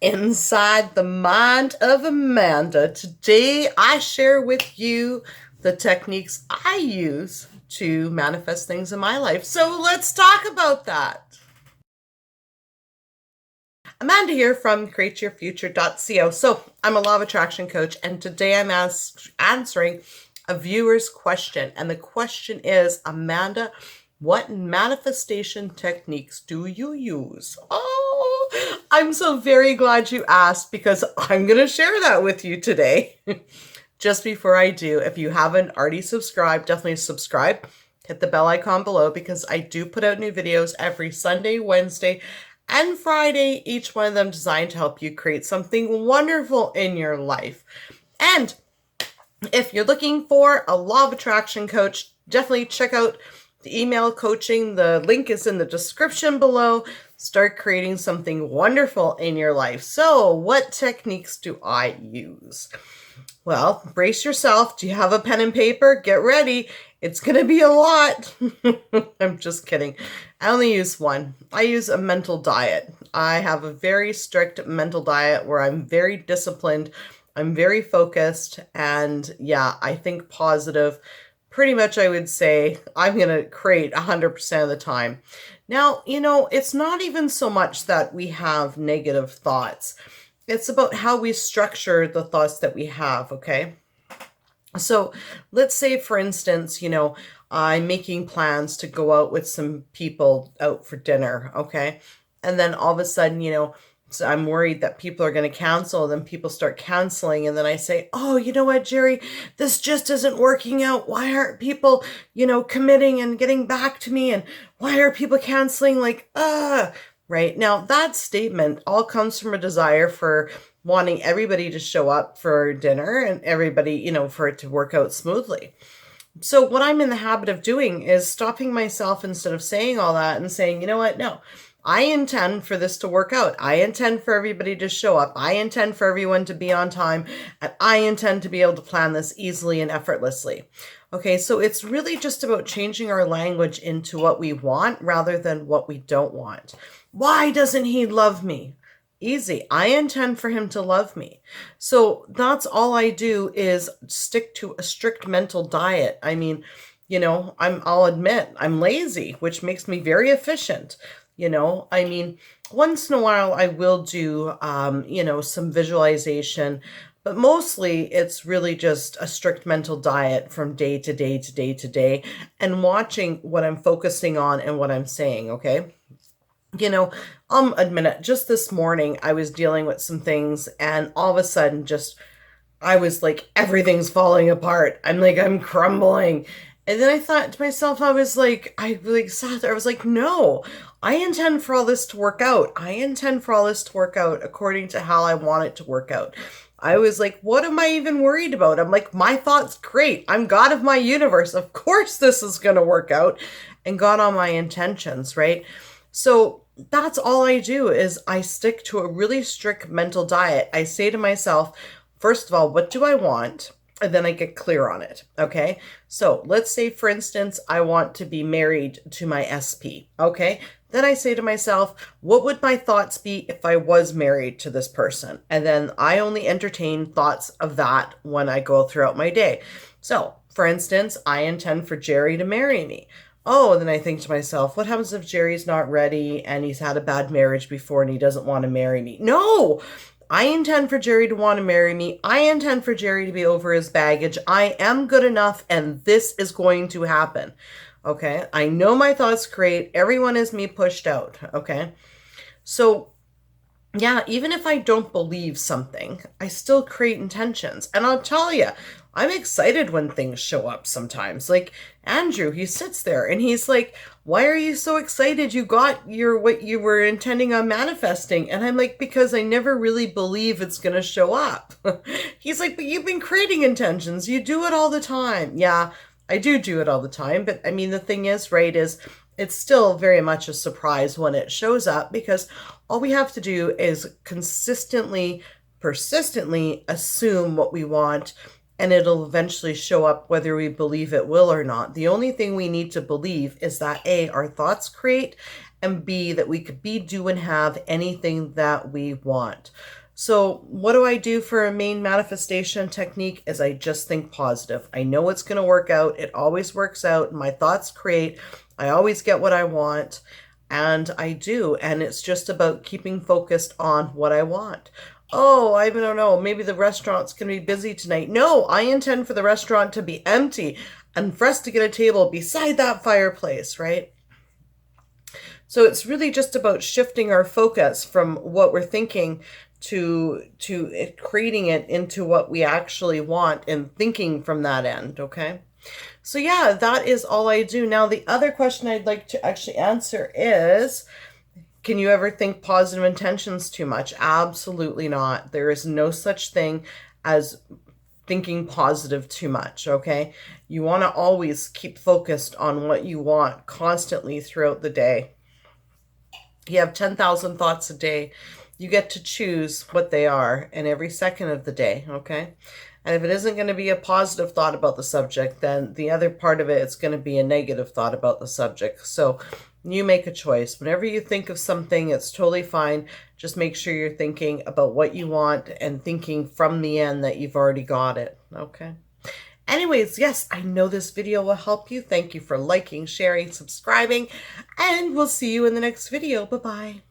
Inside the Mind of Amanda. Today I share with you the techniques I use to manifest things in my life. So let's talk about that. Amanda here from createyourfuture.co. So I'm a law of attraction coach, and today I'm answering a viewer's question. And the question is, Amanda, what manifestation techniques do you use? Oh, I'm so very glad you asked, because I'm going to share that with you today. Just before I do, if you haven't already subscribed, definitely subscribe. Hit the bell icon below, because I do put out new videos every Sunday, Wednesday, and Friday, each one of them designed to help you create something wonderful in your life. And if you're looking for a law of attraction coach, definitely check out the email coaching. The link is in the description below. Start creating something wonderful in your life. So what techniques do I use? Well, brace yourself. Do you have a pen and paper? Get ready. It's going to be a lot. I'm just kidding. I only use one. I use a mental diet. I have a very strict mental diet where I'm very disciplined. I'm very focused, and yeah, I think positive. Pretty much I would say I'm going to create 100% of the time. Now, it's not even so much that we have negative thoughts. It's about how we structure the thoughts that we have, okay? So let's say, for instance, I'm making plans to go out with some people out for dinner, okay? And then all of a sudden, so I'm worried that people are going to cancel. Then people start canceling. And then I say, oh, you know what, Jerry, this just isn't working out. Why aren't people, committing and getting back to me? And why are people canceling? Right? Now, that statement all comes from a desire for wanting everybody to show up for dinner and everybody, for it to work out smoothly. So what I'm in the habit of doing is stopping myself instead of saying all that and saying, you know what? No, I intend for this to work out. I intend for everybody to show up. I intend for everyone to be on time. And I intend to be able to plan this easily and effortlessly. Okay, so it's really just about changing our language into what we want rather than what we don't want. Why doesn't he love me? Easy. I intend for him to love me. So that's all I do, is stick to a strict mental diet. I mean, I'll admit I'm lazy, which makes me very efficient. Once in a while I will do, some visualization, but mostly it's really just a strict mental diet from day to day to day to day, and watching what I'm focusing on and what I'm saying, okay? I'll admit it, just this morning I was dealing with some things, and all of a sudden I was like, everything's falling apart. I'm crumbling. And then I thought to myself, I sat there, I was like, no, I intend for all this to work out. I intend for all this to work out according to how I want it to work out. I was like, what am I even worried about? I'm like, my thought's great. I'm God of my universe. Of course this is going to work out, and got on my intentions, right? So that's all I do, is I stick to a really strict mental diet. I say to myself, first of all, what do I want? And then I get clear on it. Okay. So let's say, for instance, I want to be married to my SP. Okay. Then I say to myself, what would my thoughts be if I was married to this person? And then I only entertain thoughts of that when I go throughout my day. So for instance, I intend for Jerry to marry me. Oh, then I think to myself, what happens if Jerry's not ready and he's had a bad marriage before and he doesn't want to marry me? No, I intend for Jerry to want to marry me. I intend for Jerry to be over his baggage. I am good enough, and this is going to happen. Okay. I know my thoughts create. Everyone is me pushed out. Okay. So yeah, even if I don't believe something, I still create intentions. And I'll tell you, I'm excited when things show up sometimes. Like Andrew, he sits there and he's like, why are you so excited? You got what you were intending on manifesting. And I'm like, because I never really believe it's going to show up. He's like, but you've been creating intentions. You do it all the time. Yeah, I do it all the time. But I mean, the thing is, right, is it's still very much a surprise when it shows up, because all we have to do is consistently, persistently assume what we want, and it'll eventually show up whether we believe it will or not. The only thing we need to believe is that A, our thoughts create, and B, that we could be, do, and have anything that we want. So what do I do for a main manifestation technique is I just think positive. I know it's going to work out. It always works out. My thoughts create. I always get what I want, and I do. And it's just about keeping focused on what I want. Oh, I don't know, maybe the restaurant's going to be busy tonight. No, I intend for the restaurant to be empty and for us to get a table beside that fireplace, right? So it's really just about shifting our focus from what we're thinking to creating it into what we actually want and thinking from that end, okay? So yeah, that is all I do. Now, the other question I'd like to actually answer is, can you ever think positive intentions too much? Absolutely not. There is no such thing as thinking positive too much, okay? You want to always keep focused on what you want constantly throughout the day. You have 10,000 thoughts a day. You get to choose what they are in every second of the day, okay? And if it isn't going to be a positive thought about the subject, then the other part of it, it's going to be a negative thought about the subject. So you make a choice. Whenever you think of something, it's totally fine. Just make sure you're thinking about what you want and thinking from the end that you've already got it, okay? Anyways, yes, I know this video will help you. Thank you for liking, sharing, subscribing, and we'll see you in the next video. Bye-bye.